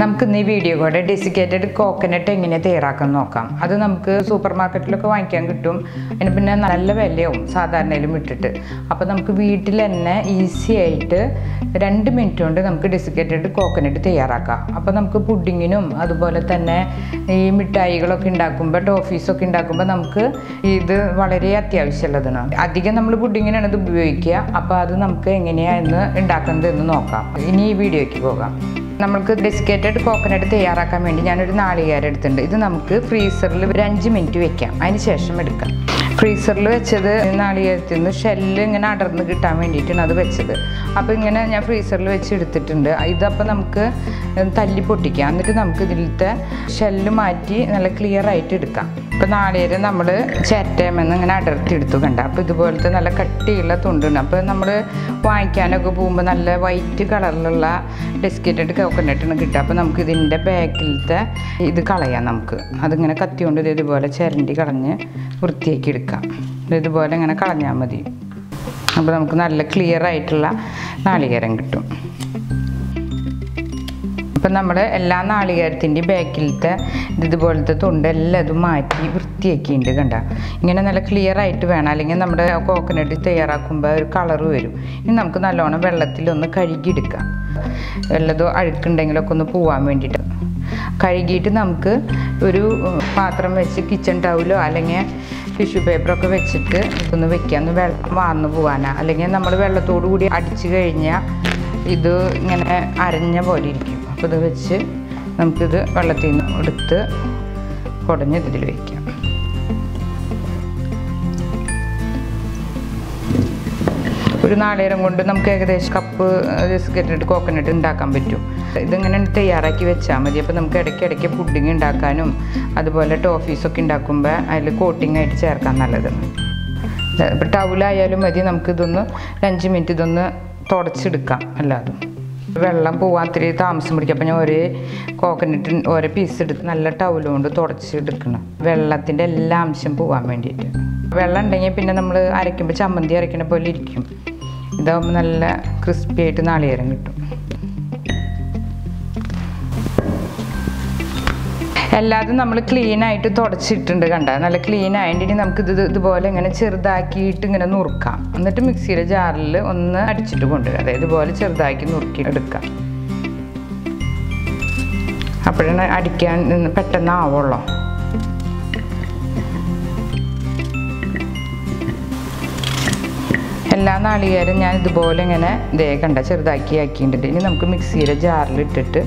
നമുക്ക് ഈ വീഡിയോ കൂടെ ഡെസിക്കേറ്റഡ് കോക്കനട്ട് എങ്ങനെ തയ്യാറാക്കാൻ നോക്കാം. അത് നമുക്ക് സൂപ്പർ മാർക്കറ്റിലൊക്കെ വാങ്ങിക്കാൻ കിട്ടും. അതിന് പിന്നെ നല്ല വിലയാവും സാധാരണയിലും ഇട്ടിട്ട്. അപ്പോൾ നമുക്ക് വീട്ടിൽ തന്നെ ഈസി ആയിട്ട് 2 മിനിറ്റ് കൊണ്ട് നമുക്ക് ഡെസിക്കേറ്റഡ് കോക്കനട്ട് തയ്യാറാക്കാം. അപ്പോൾ നമുക്ക് പുഡിങ്ങിനും അതുപോലെ തന്നെ ഈ മിഠായികളൊക്കെ ഉണ്ടാക്കുമ്പോൾ ടോഫീസൊക്കെ ഉണ്ടാക്കുമ്പോൾ നമുക്ക് ഇത് വളരെ അത്യാവശ്യമുള്ളതാണ്. അധികം നമ്മൾ പുഡിങ്ങിനാണ് ഇത് ഉപയോഗിക്കുക. അപ്പോൾ അത് നമുക്ക് എങ്ങനെയാണ് ഉണ്ടാക്കുന്നത് എന്ന് നോക്കാം. ഇനി ഈ വീഡിയോയ്ക്ക് പോകാം. നമുക്ക് ഡെസിക്കേറ്റഡ് കോക്കനട്ട് തയ്യാറാക്കാൻ വേണ്ടി ഞാനൊരു നാളികേരം എടുത്തിട്ടുണ്ട്. ഇത് നമുക്ക് ഫ്രീസറിൽ ഒരു 5 മിനിറ്റ് വെക്കാം, അതിന് ശേഷം എടുക്കാം. ഫ്രീസറിൽ വെച്ചത് നാളികേരത്തിൽ നിന്ന് ഷെല്ല് ഇങ്ങനെ അടർന്ന് കിട്ടാൻ വേണ്ടിയിട്ടാണ് അത് വെച്ചത്. അപ്പോൾ ഇങ്ങനെ ഞാൻ ഫ്രീസറിൽ വെച്ച് എടുത്തിട്ടുണ്ട്. ഇതപ്പോൾ നമുക്ക് തല്ലി പൊട്ടിക്കാം. എന്നിട്ട് നമുക്ക് ഇതിലത്തെ ഷെല്ല് മാറ്റി നല്ല ക്ലിയർ ആയിട്ട് എടുക്കാം. ഇപ്പോൾ നാളികേരം നമ്മൾ ചേറ്റമെന്ന് ഇങ്ങനെ അടർത്തിയെടുത്തു കണ്ട. അപ്പോൾ ഇതുപോലത്തെ നല്ല കട്ടിയുള്ള തുണ്ടുണ്ട്. അപ്പോൾ നമ്മൾ വാങ്ങിക്കാനൊക്കെ പോകുമ്പോൾ നല്ല വൈറ്റ് കളറിലുള്ള ഡെസിക്കേറ്റഡ് കോക്കനട്ടാണ് കിട്ടുക. അപ്പോൾ നമുക്ക് ഇതിൻ്റെ ബാക്കിലത്തെ ഇത് കളയാം. നമുക്ക് അതിങ്ങനെ കത്തി കൊണ്ട് ഇതുപോലെ ചിരണ്ടി കളഞ്ഞ് വൃത്തിയാക്കി എടുക്കാം. ഇതുപോലെ ഇങ്ങനെ കളഞ്ഞാൽ മതി. അപ്പോൾ നമുക്ക് നല്ല ക്ലിയർ ആയിട്ടുള്ള നാളികേരം കിട്ടും. അപ്പം നമ്മൾ എല്ലാ നാളികേരത്തിൻ്റെയും ബാക്കിലത്തെ ഇതുപോലത്തെ തൊണ്ടെല്ലാം ഇത് മാറ്റി വൃത്തിയാക്കിയിട്ടുണ്ട് കണ്ട. ഇങ്ങനെ നല്ല ക്ലിയർ ആയിട്ട് വേണം, അല്ലെങ്കിൽ നമ്മുടെ കോക്കനട്ട് തയ്യാറാക്കുമ്പോൾ ഒരു കളറ് വരും. ഇനി നമുക്ക് നല്ലോണം വെള്ളത്തിലൊന്ന് കഴുകിയെടുക്കാം. വല്ലതും അഴുക്കുണ്ടെങ്കിലൊക്കെ ഒന്ന് പോവാൻ വേണ്ടിയിട്ട് കഴുകിയിട്ട് നമുക്ക് ഒരു പാത്രം വെച്ച് കിച്ചൺ ടൗലോ അല്ലെങ്കിൽ ടിഷ്യൂ പേപ്പറൊക്കെ വെച്ചിട്ട് ഇതൊന്ന് വെക്കുക. ഒന്ന് വെള്ളം വാർന്നു പോകാനാ, അല്ലെങ്കിൽ നമ്മൾ വെള്ളത്തോടു കൂടി അടിച്ചു കഴിഞ്ഞാൽ ഇത് ഇങ്ങനെ അരഞ്ഞ പോലെ ഇരിക്കും. അപ്പോൾ ഇത് വെച്ച് നമുക്കിത് വെള്ളത്തിൽ നിന്ന് എടുത്ത് കുടഞ്ഞ് ഇതിൽ വയ്ക്കാം. ഒരു നാളികേരം കൊണ്ട് നമുക്ക് ഏകദേശം കപ്പ് ഡെസിക്കേറ്റഡ് കോക്കനട്ട് ഉണ്ടാക്കാൻ പറ്റും. ഇതിങ്ങനെ തയ്യാറാക്കി വെച്ചാൽ മതി. അപ്പോൾ നമുക്ക് ഇടയ്ക്കിടയ്ക്ക് പുഡിങ് ഉണ്ടാക്കാനും അതുപോലെ ടോഫീസൊക്കെ ഉണ്ടാക്കുമ്പോൾ അതിൽ കോട്ടിംഗ് ആയിട്ട് ചേർക്കാൻ നല്ലതാണ്. ഇപ്പോൾ ടൗലായാലും മതി. നമുക്കിതൊന്ന് 5 മിനിറ്റ് ഇതൊന്ന് തുടച്ചെടുക്കാം. അല്ലാതും വെള്ളം പോകാൻ ഇത്തിരി താമസം പിടിക്കും. അപ്പോൾ ഞാൻ ഒരേ കോക്കനട്ട് ഓരോ പീസ് എടുത്ത് നല്ല ടൗല് കൊണ്ട് തുടച്ചെടുക്കണം, വെള്ളത്തിൻ്റെ എല്ലാ അംശം പോകാൻ വേണ്ടിയിട്ട്. വെള്ളം ഉണ്ടെങ്കിൽ പിന്നെ നമ്മൾ അരയ്ക്കുമ്പോൾ ചമ്മന്തി അരയ്ക്കണ പോലെ ഇരിക്കും. ഇതാകുമ്പോൾ നല്ല ക്രിസ്പി ആയിട്ട് നാളികേരം കിട്ടും. എല്ലാതും നമ്മൾ ക്ലീനായിട്ട് തുടച്ചിട്ടുണ്ട് കണ്ട. നല്ല ക്ലീൻ ആയിട്ട് നമുക്കിത് ഇതുപോലെ ഇങ്ങനെ ചെറുതാക്കിയിട്ട് ഇങ്ങനെ നുറുക്കാം. എന്നിട്ട് മിക്സിയുടെ ജാറിൽ ഒന്ന് അടിച്ചിട്ട് കൊണ്ടുവരിക. അതായത് ഇതുപോലെ ചെറുതാക്കി നുറുക്കി എടുക്കാം. അപ്പോഴാണ് അടിക്കാൻ പെട്ടെന്ന് ആവുള്ളൂ. എല്ലാ നാളികേരം ഞാൻ ഇതുപോലെ ഇങ്ങനെ കണ്ട ചെറുതാക്കി ആക്കിയിട്ടുണ്ട്. ഇനി നമുക്ക് മിക്സിയുടെ ജാറിലിട്ടിട്ട്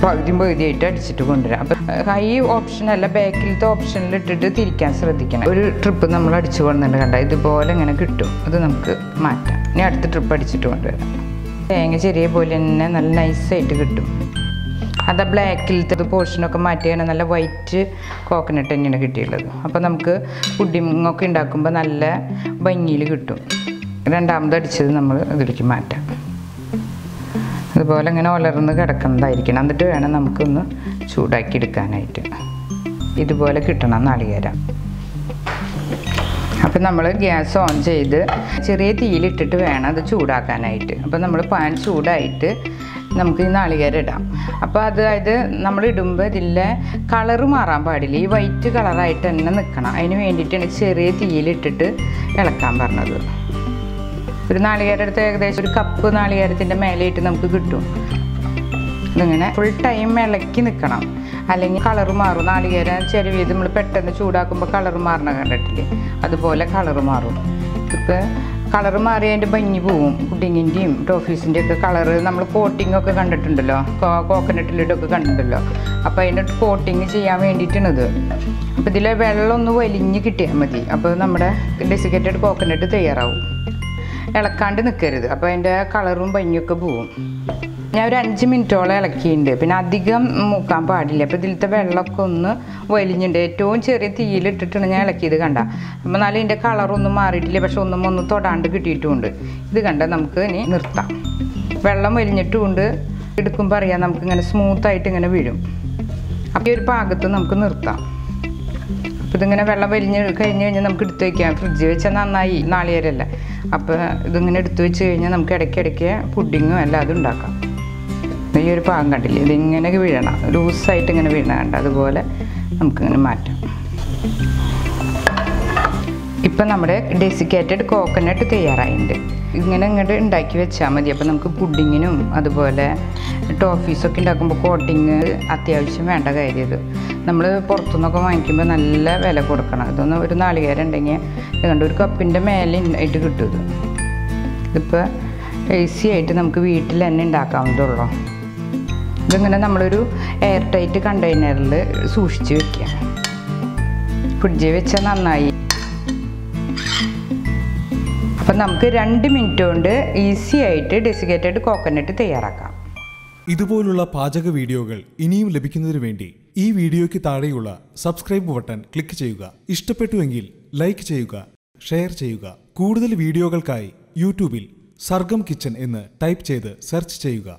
പകുതിയായിട്ട് അടിച്ചിട്ട് കൊണ്ടുവരാം. അപ്പം ഹൈ ഓപ്ഷനല്ല, ബാക്കിലത്തെ ഓപ്ഷനിൽ ഇട്ടിട്ട് തിരിക്കാൻ ശ്രദ്ധിക്കണം. ഒരു ട്രിപ്പ് നമ്മൾ അടിച്ചു കൊണ്ടുവന്നിട്ട് കണ്ട ഇതുപോലെ ഇങ്ങനെ കിട്ടും. അത് നമുക്ക് മാറ്റാം. ഇനി അടുത്ത ട്രിപ്പ് അടിച്ചിട്ട് കൊണ്ടുവരാം. തേങ്ങ ചെറിയ പോലെ തന്നെ നല്ല നൈസായിട്ട് കിട്ടും. അത് ബ്ലാക്കിലത്തെ പോർഷനൊക്കെ മാറ്റിയാണ് നല്ല വൈറ്റ് കോക്കനട്ട് തന്നെയാണ് കിട്ടിയുള്ളത്. അപ്പോൾ നമുക്ക് പുഡിങ്ങൊക്കെ ഉണ്ടാക്കുമ്പോൾ നല്ല ഭംഗിയിൽ കിട്ടും. രണ്ടാമത് അടിച്ചത് നമ്മൾ ഇതിലേക്ക് മാറ്റാം. അതുപോലെ ഇങ്ങനെ ഉലർന്ന് കിടക്കുന്നതായിരിക്കണം. എന്നിട്ട് വേണം നമുക്കൊന്ന് ചൂടാക്കി എടുക്കാനായിട്ട്. ഇതുപോലെ കിട്ടണം നാളികേരം. അപ്പം നമ്മൾ ഗ്യാസ് ഓൺ ചെയ്ത് ചെറിയ തീയിലിട്ടിട്ട് വേണം അത് ചൂടാക്കാനായിട്ട്. അപ്പോൾ നമ്മൾ പാൻ ചൂടായിട്ട് നമുക്ക് ഈ നാളികേരം ഇടാം. അപ്പോൾ അതായത് നമ്മൾ ഇടുമ്പോൾ ഇതിലെ കളറ് മാറാൻ പാടില്ല. ഈ വൈറ്റ് കളറായിട്ട് തന്നെ നിൽക്കണം. അതിന് വേണ്ടിയിട്ടാണ് ചെറിയ തീയിലിട്ടിട്ട് ഇളക്കാൻ പറഞ്ഞത്. ഒരു നാളികേരം എടുത്ത് ഏകദേശം ഒരു കപ്പ് നാളികേരത്തിൻ്റെ മേലെയിട്ട് നമുക്ക് കിട്ടും. ഇതിങ്ങനെ ഫുൾ ടൈം ഇളക്കി നിൽക്കണം, അല്ലെങ്കിൽ കളറ് മാറും. നാളികേരം ചെറിയ നമ്മൾ പെട്ടെന്ന് ചൂടാക്കുമ്പോൾ കളറ് മാറണ കണ്ടിട്ടില്ലേ, അതുപോലെ കളറ് മാറും. ഇപ്പോൾ കളറ് മാറി അതിൻ്റെ ഭംഗി പോവും. പുഡിങ്ങിൻ്റെയും ടോഫീസിൻ്റെ ഒക്കെ കളറ് നമ്മൾ കോട്ടിങ്ങൊക്കെ കണ്ടിട്ടുണ്ടല്ലോ, കോക്കനട്ടിലിട്ടൊക്കെ കണ്ടിട്ടുണ്ടല്ലോ. അപ്പോൾ അതിൻ്റെ കോട്ടിങ് ചെയ്യാൻ വേണ്ടിയിട്ടാണിത്. അപ്പോൾ ഇതിലെ വെള്ളം ഒന്ന് വലിഞ്ഞ് കിട്ടിയാൽ മതി. അപ്പോൾ നമ്മുടെ ഡെസിക്കേറ്റഡ് കോക്കനട്ട് തയ്യാറാവും. ഇളക്കാണ്ട് നിൽക്കരുത്, അപ്പോൾ അതിൻ്റെ കളറും ഭംഗിയൊക്കെ പോവും. ഞാൻ ഒരു 5 മിനിറ്റോളം ഇളക്കിയിട്ടുണ്ട്. പിന്നെ അധികം മൂക്കാൻ പാടില്ല. അപ്പോൾ ഇതിലത്തെ വെള്ളമൊക്കെ ഒന്ന് വലിഞ്ഞിട്ടുണ്ട്. ഏറ്റവും ചെറിയ തീയിലിട്ടിട്ടാണ് ഞാൻ ഇളക്കിയത് കണ്ട. അപ്പോൾ എന്നാലും ഇതിൻ്റെ കളറൊന്നും മാറിയിട്ടില്ല, പക്ഷെ ഒന്നും തൊടാണ്ട് കിട്ടിയിട്ടുമുണ്ട്. ഇത് കണ്ട നമുക്ക് ഇനി നിർത്താം. വെള്ളം വലിഞ്ഞിട്ടുമുണ്ട്. എടുക്കുമ്പോൾ അറിയാം നമുക്കിങ്ങനെ സ്മൂത്തായിട്ട് ഇങ്ങനെ വീഴും. അപ്പോൾ ഈ ഒരു പാകത്ത് നമുക്ക് നിർത്താം. അപ്പോൾ ഇതിങ്ങനെ വെള്ളം വലിഞ്ഞ് കഴിഞ്ഞ് നമുക്ക് എടുത്ത് വയ്ക്കാം. ഫ്രിഡ്ജിൽ വെച്ചാൽ നന്നായി, നാളികേരമല്ല. അപ്പോൾ ഇതിങ്ങനെ എടുത്ത് വെച്ച് കഴിഞ്ഞാൽ നമുക്ക് ഇടയ്ക്കിടയ്ക്ക് പുഡിങ്ങും എല്ലാം അതും ഉണ്ടാക്കാം. ഈ ഈ ഒരു പാകം കണ്ടില്ലേ, ഇതിങ്ങനെ വീഴണം, ലൂസായിട്ട് ഇങ്ങനെ വീഴണം കണ്ട, അതുപോലെ നമുക്കിങ്ങനെ മാറ്റാം. ഇപ്പം നമ്മുടെ ഡെസിക്കേറ്റഡ് കോക്കനട്ട് തയ്യാറായിട്ടുണ്ട്. ഇങ്ങനെ ഇങ്ങോട്ട് ഉണ്ടാക്കി വെച്ചാൽ മതി. അപ്പോൾ നമുക്ക് പുഡിങ്ങിനും അതുപോലെ ടോഫീസൊക്കെ ഉണ്ടാക്കുമ്പോൾ കോട്ടിങ് അത്യാവശ്യം വേണ്ട കാര്യം ഇത്. നമ്മൾ പുറത്തുനിന്നൊക്കെ വാങ്ങിക്കുമ്പോൾ നല്ല വില കൊടുക്കണം. ഇതൊന്ന് ഒരു നാളികേരം ഉണ്ടെങ്കിൽ കണ്ട് ഒരു കപ്പിൻ്റെ മേലെ ആയിട്ട് കിട്ടും. ഇതിപ്പോൾ ഈസി ആയിട്ട് നമുക്ക് വീട്ടിൽ തന്നെ ഉണ്ടാക്കാവുന്നതുള്ളൂ. ഇതിങ്ങനെ നമ്മളൊരു എയർ ടൈറ്റ് കണ്ടെയ്നറിൽ സൂക്ഷിച്ച് വെക്കുക. ഫ്രിഡ്ജിൽ വെച്ചാൽ നന്നായി. അപ്പം നമുക്ക് 2 മിനിറ്റ് കൊണ്ട് ഈസി ആയിട്ട് ഡെസിക്കേറ്റഡ് കോക്കനട്ട് തയ്യാറാക്കാം. ഇതുപോലുള്ള പാചക വീഡിയോകൾ ഇനിയും ലഭിക്കുന്നതിന് വേണ്ടി ഈ വീഡിയോയ്ക്ക് താഴെയുള്ള സബ്സ്ക്രൈബ് ബട്ടൺ ക്ലിക്ക് ചെയ്യുക. ഇഷ്ടപ്പെട്ടുവെങ്കിൽ ലൈക്ക് ചെയ്യുക, ഷെയർ ചെയ്യുക. കൂടുതൽ വീഡിയോകൾക്കായി യൂട്യൂബിൽ സർഗം കിച്ചൻ എന്ന് ടൈപ്പ് ചെയ്ത് സെർച്ച് ചെയ്യുക.